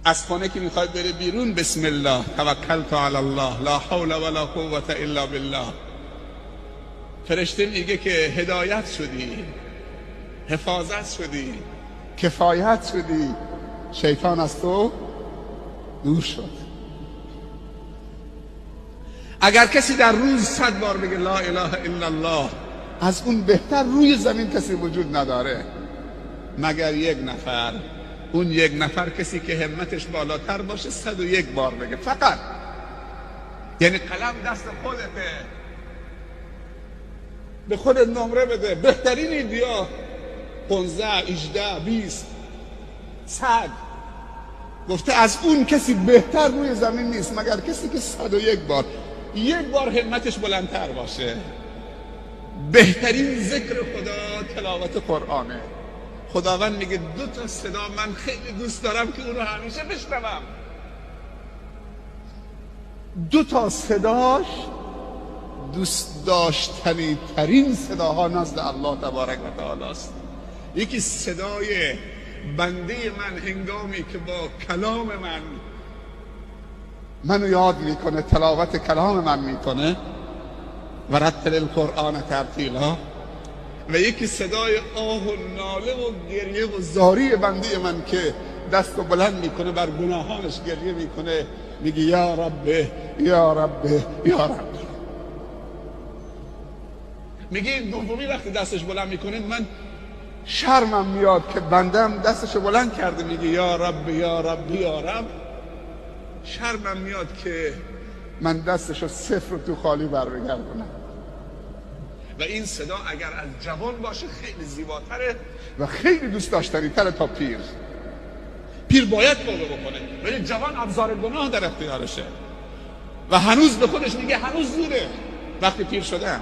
از خانه که میخواد بره بیرون، بسم الله توکلت علی الله لا حول ولا قوة الا بالله. فرشته میگه که هدایت شدی، حفاظت شدی، کفایت شدی، شیطان از تو دور شد. اگر کسی در روز 100 بار بگه لا اله الا الله، از اون بهتر روی زمین کسی وجود نداره مگر یک نفر. اون یک نفر کسی که همتش بالاتر باشه 101 بار بگه فقط. یعنی قلم دست خودته، به خودت نمره بده. بهترین ایدیا 15 18 20 100. گفته از اون کسی بهتر روی زمین نیست مگر کسی که 101 بار، یک بار همتش بلندتر باشه. بهترین ذکر خدا تلاوت قرآنه. خداوند میگه 2 تا صدا من خیلی دوست دارم که اونو همیشه بشنوم. 2 تا صداش دوست داشتنی ترین صداها نزد الله تبارک و تعالی است. یکی صدای بنده من هنگامی که با کلام منو یاد میکنه، تلاوت کلام من میکنه، و رتل القرآن ترتیلا. و یکی صدای آه و ناله و گریه و زاری بنده من که دست رو بلند میکنه بر گناهانش گریه میکنه، میگه یا رب یا رب یا رب. میگه این دومی وقتی دستش بلند میکنه من شرمم میاد که بندم دستشو بلند کرده میگه یا رب یا رب یا رب. شرمم میاد که من دستشو صفر و تو خالی بر بگردونم. و این صدا اگر از جوان باشه خیلی زیباتره و خیلی دوست داشتنی تره تا پیر. پیر باید توبه بکنه ولی جوان ابزار گناه در اختیارشه و هنوز به خودش میگه هنوز زوده وقتی پیر شدم.